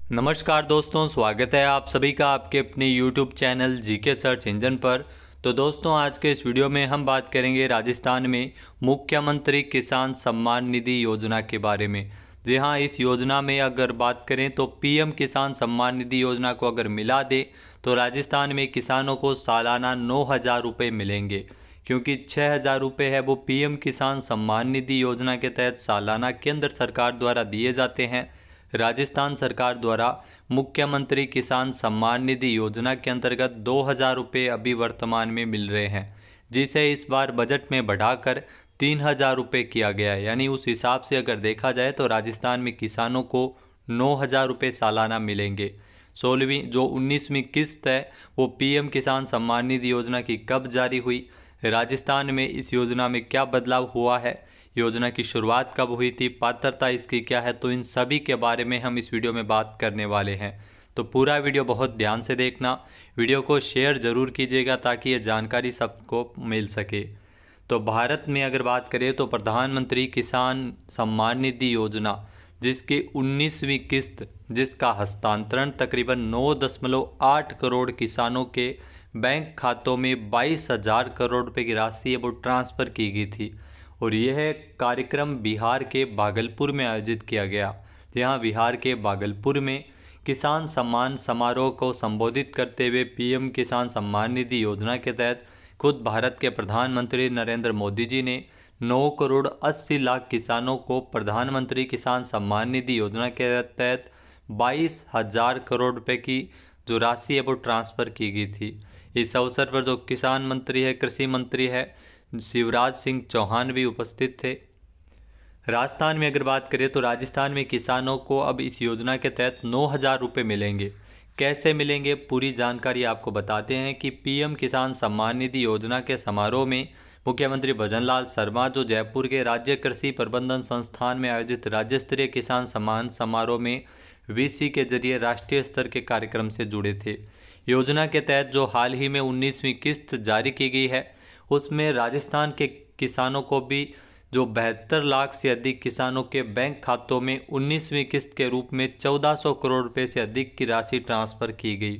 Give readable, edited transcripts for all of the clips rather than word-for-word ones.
नमस्कार दोस्तों, स्वागत है आप सभी का आपके अपने YouTube channel GK search engine पर। तो दोस्तों, आज के इस वीडियो में हम बात करेंगे राजस्थान में मुख्यमंत्री किसान सम्मान निधि योजना के बारे में। जी हाँ, इस योजना में अगर बात करें तो पीएम किसान सम्मान निधि योजना को अगर मिला दे तो राजस्थान में किसानों को सालाना 9,000 रुपये मिलेंगे, क्योंकि 6,000 रुपये है वो पीएम किसान सम्मान निधि योजना के तहत सालाना केंद्र सरकार द्वारा दिए जाते हैं। राजस्थान सरकार द्वारा मुख्यमंत्री किसान सम्मान निधि योजना के अंतर्गत 2,000 रुपये अभी वर्तमान में मिल रहे हैं, जिसे इस बार बजट में बढ़ाकर 3,000 रुपये किया गया है। यानी उस हिसाब से अगर देखा जाए तो राजस्थान में किसानों को 9,000 रुपये सालाना मिलेंगे। 16वीं जो 19वीं किस्त है वो पीएम किसान सम्मान निधि योजना की कब जारी हुई, राजस्थान में इस योजना में क्या बदलाव हुआ है, योजना की शुरुआत कब हुई थी, पात्रता इसकी क्या है, तो इन सभी के बारे में हम इस वीडियो में बात करने वाले हैं। तो पूरा वीडियो बहुत ध्यान से देखना, वीडियो को शेयर ज़रूर कीजिएगा ताकि ये जानकारी सबको मिल सके। तो भारत में अगर बात करें तो प्रधानमंत्री किसान सम्मान निधि योजना जिसकी 19वीं किस्त जिसका हस्तांतरण तकरीबन 9.8 करोड़ किसानों के बैंक खातों में 22,000 करोड़ रुपए की राशि है वो ट्रांसफ़र की गई थी। और यह कार्यक्रम बिहार के भागलपुर में आयोजित किया गया। यहाँ बिहार के भागलपुर में किसान सम्मान समारोह को संबोधित करते हुए पीएम किसान सम्मान निधि योजना के तहत खुद भारत के प्रधानमंत्री नरेंद्र मोदी जी ने 9 करोड़ 80 लाख किसानों को प्रधानमंत्री किसान सम्मान निधि योजना के तहत 22,000 करोड़ रुपए की जो राशि है वो ट्रांसफ़र की गई थी। इस अवसर पर जो किसान मंत्री है, कृषि मंत्री है शिवराज सिंह चौहान भी उपस्थित थे। राजस्थान में अगर बात करें तो राजस्थान में किसानों को अब इस योजना के तहत 9,000 रुपये मिलेंगे। कैसे मिलेंगे, पूरी जानकारी आपको बताते हैं कि पीएम किसान सम्मान निधि योजना के समारोह में मुख्यमंत्री भजनलाल शर्मा जो जयपुर के राज्य कृषि प्रबंधन संस्थान में आयोजित राज्य स्तरीय किसान सम्मान समारोह में वीसी के जरिए राष्ट्रीय स्तर के कार्यक्रम से जुड़े थे। योजना के तहत जो हाल ही में 19वीं किस्त जारी की गई है उसमें राजस्थान के किसानों को भी जो 72 लाख से अधिक किसानों के बैंक खातों में 19वीं किस्त के रूप में 1,400 करोड़ रुपए से अधिक की राशि ट्रांसफ़र की गई।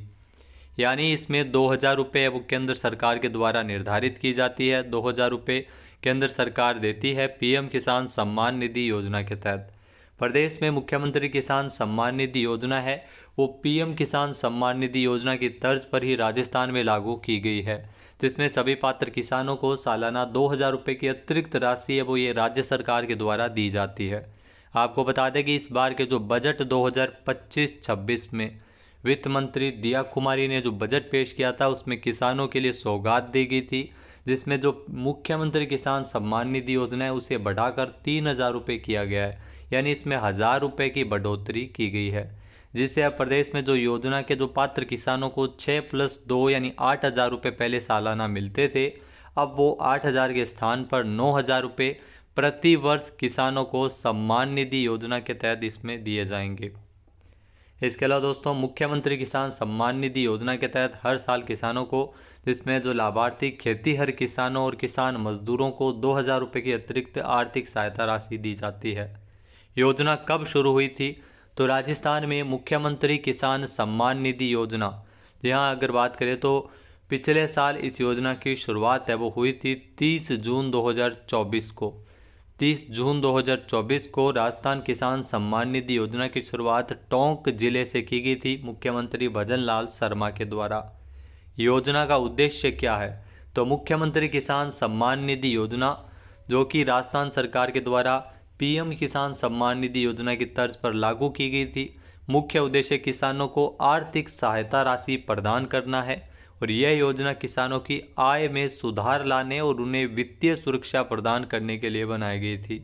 यानी इसमें 2,000 रुपये वो केंद्र सरकार के द्वारा निर्धारित की जाती है, 2,000 रुपये केंद्र सरकार देती है पीएम किसान सम्मान निधि योजना के तहत। प्रदेश में मुख्यमंत्री किसान सम्मान निधि योजना है वो पीएम किसान सम्मान निधि योजना की तर्ज पर ही राजस्थान में लागू की गई है, जिसमें सभी पात्र किसानों को सालाना 2,000 रुपये की अतिरिक्त राशि है वो ये राज्य सरकार के द्वारा दी जाती है। आपको बता दें कि इस बार के जो बजट 2025-26 में वित्त मंत्री दिया कुमारी ने जो बजट पेश किया था उसमें किसानों के लिए सौगात दी गई थी, जिसमें जो मुख्यमंत्री किसान सम्मान निधि योजना है उसे बढ़ाकर 3,000 रुपये किया गया है। यानी इसमें 1,000 रुपये की बढ़ोतरी की गई है, जिससे अब प्रदेश में जो योजना के जो पात्र किसानों को 6+2 यानी 8,000 रुपये पहले सालाना मिलते थे, अब वो 8,000 के स्थान पर 9,000 रुपये प्रति वर्ष किसानों को सम्मान निधि योजना के तहत इसमें दिए जाएंगे। इसके अलावा दोस्तों, मुख्यमंत्री किसान सम्मान निधि योजना के तहत हर साल किसानों को, जिसमें जो लाभार्थी खेतीहर किसानों और किसान मजदूरों को 2,000 रुपये की अतिरिक्त आर्थिक सहायता राशि दी जाती है। योजना कब शुरू हुई थी, तो राजस्थान में मुख्यमंत्री किसान सम्मान निधि योजना, यहाँ अगर बात करें तो पिछले साल इस योजना की शुरुआत है वो हुई थी 30 जून 2024 को। 30 जून 2024 को राजस्थान किसान सम्मान निधि योजना की शुरुआत टोंक जिले से की गई थी मुख्यमंत्री भजनलाल शर्मा के द्वारा। योजना का उद्देश्य क्या है, तो मुख्यमंत्री किसान सम्मान निधि योजना जो कि राजस्थान सरकार के द्वारा पीएम किसान सम्मान निधि योजना की तर्ज पर लागू की गई थी। मुख्य उद्देश्य किसानों को आर्थिक सहायता राशि प्रदान करना है और यह योजना किसानों की आय में सुधार लाने और उन्हें वित्तीय सुरक्षा प्रदान करने के लिए बनाई गई थी।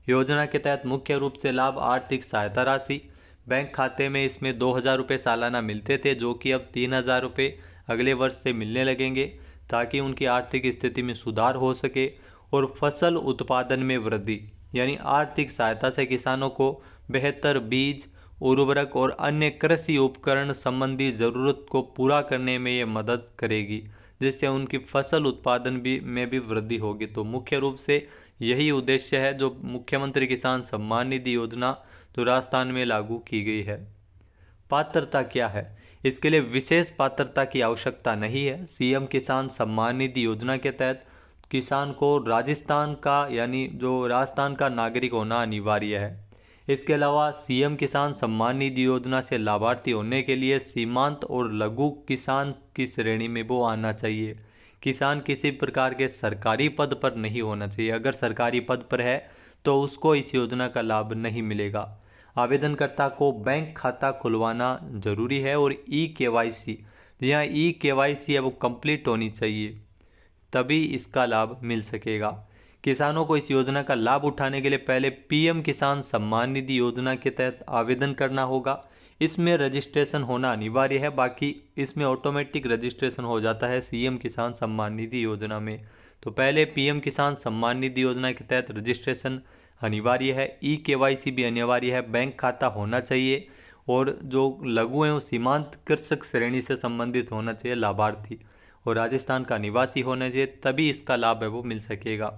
योजना के तहत मुख्य रूप से लाभ आर्थिक सहायता राशि बैंक खाते में इसमें 2,000 रुपये सालाना मिलते थे, जो कि अब 3,000 रुपये अगले वर्ष से मिलने लगेंगे ताकि उनकी आर्थिक स्थिति में सुधार हो सके। और फसल उत्पादन में वृद्धि, यानी आर्थिक सहायता से किसानों को बेहतर बीज, उर्वरक और अन्य कृषि उपकरण संबंधी ज़रूरत को पूरा करने में ये मदद करेगी, जिससे उनकी फसल उत्पादन में भी वृद्धि होगी। तो मुख्य रूप से यही उद्देश्य है जो मुख्यमंत्री किसान सम्मान निधि योजना जो राजस्थान में लागू की गई है। पात्रता क्या है? इसके लिए विशेष पात्रता की आवश्यकता नहीं है। सीएम किसान सम्मान निधि योजना के तहत किसान को राजस्थान का यानी जो राजस्थान का नागरिक होना अनिवार्य है। इसके अलावा सीएम किसान सम्मान निधि योजना से लाभार्थी होने के लिए सीमांत और लघु किसान की श्रेणी में वो आना चाहिए। किसान किसी प्रकार के सरकारी पद पर नहीं होना चाहिए। अगर सरकारी पद पर है तो उसको इस योजना का लाभ नहीं मिलेगा। आवेदनकर्ता को बैंक खाता खुलवाना जरूरी है और ई-केवाईसी, यहाँ ई-केवाईसी है वो कंप्लीट होनी चाहिए, तभी इसका लाभ मिल सकेगा। किसानों को इस योजना का लाभ उठाने के लिए पहले पीएम किसान सम्मान निधि योजना के तहत आवेदन करना होगा। इसमें रजिस्ट्रेशन होना अनिवार्य है, बाकी इसमें ऑटोमेटिक रजिस्ट्रेशन हो जाता है सीएम किसान सम्मान निधि योजना में। तो पहले पीएम किसान सम्मान निधि योजना के तहत रजिस्ट्रेशन अनिवार्य है, ई-केवाईसी भी अनिवार्य है, बैंक खाता होना चाहिए और जो लघु है वो सीमांत कृषक श्रेणी से संबंधित होना चाहिए लाभार्थी, और राजस्थान का निवासी होना चाहिए, तभी इसका लाभ है वो मिल सकेगा।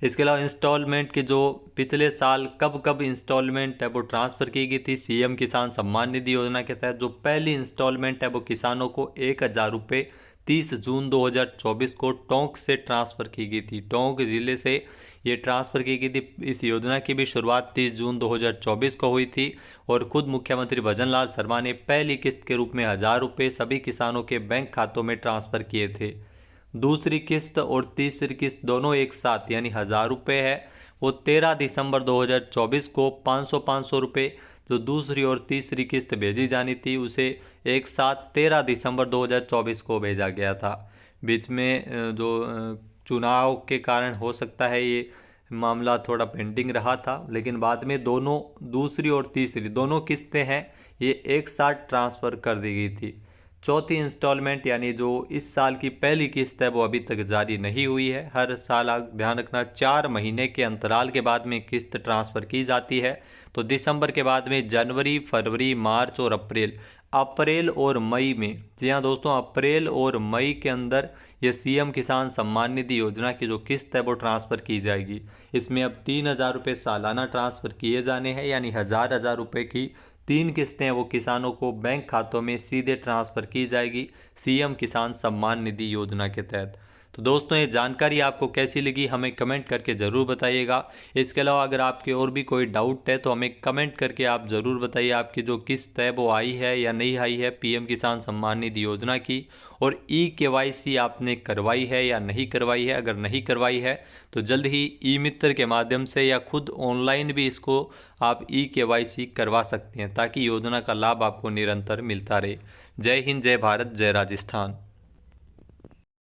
इसके अलावा इंस्टॉलमेंट के जो पिछले साल कब कब इंस्टॉलमेंट है वो ट्रांसफ़र की गई थी सीएम किसान सम्मान निधि योजना के तहत, जो पहली इंस्टॉलमेंट है वो किसानों को 1000 रुपये 30 जून 2024 को टोंक से ट्रांसफ़र की गई थी। टोंक ज़िले से ये ट्रांसफ़र की गई थी। इस योजना की भी शुरुआत 30 जून 2024 को हुई थी और खुद मुख्यमंत्री भजन लाल शर्मा ने पहली किस्त के रूप में 1000 रुपये सभी किसानों के बैंक खातों में ट्रांसफ़र किए थे। दूसरी किस्त और तीसरी किस्त दोनों एक साथ यानी 1000 रुपये है वो 13 दिसंबर 2024 को 500 रुपये जो दूसरी और तीसरी किस्त भेजी जानी थी उसे एक साथ 13 दिसंबर 2024 को भेजा गया था। बीच में जो चुनाव के कारण हो सकता है ये मामला थोड़ा पेंडिंग रहा था, लेकिन बाद में दोनों दूसरी और तीसरी दोनों किस्तें हैं ये एक साथ ट्रांसफ़र कर दी गई थी। चौथी इंस्टॉलमेंट यानी जो इस साल की पहली किस्त है वो अभी तक जारी नहीं हुई है। हर साल ध्यान रखना 4 महीने के अंतराल के बाद में किस्त ट्रांसफ़र की जाती है। तो दिसंबर के बाद में जनवरी, फरवरी, मार्च और अप्रैल और मई में, जी हाँ दोस्तों, अप्रैल और मई के अंदर ये सीएम किसान सम्मान निधि योजना की जो किस्त है वो ट्रांसफ़र की जाएगी। इसमें अब 3000 रुपये सालाना ट्रांसफ़र किए जाने हैं, यानी 1000 रुपये की 3 किस्तें वो किसानों को बैंक खातों में सीधे ट्रांसफ़र की जाएगी सीएम किसान सम्मान निधि योजना के तहत। तो दोस्तों ये जानकारी आपको कैसी लगी हमें कमेंट करके ज़रूर बताइएगा। इसके अलावा अगर आपके और भी कोई डाउट है तो हमें कमेंट करके आप ज़रूर बताइए आपकी जो किस्त है वो आई है या नहीं आई है पीएम किसान सम्मान निधि योजना की, और ई-केवाईसी आपने करवाई है या नहीं करवाई है। अगर नहीं करवाई है तो जल्द ही ई मित्र के माध्यम से या खुद ऑनलाइन भी इसको आप ई-केवाईसी करवा सकते हैं ताकि योजना का लाभ आपको निरंतर मिलता रहे। जय हिंद, जय भारत, जय राजस्थान।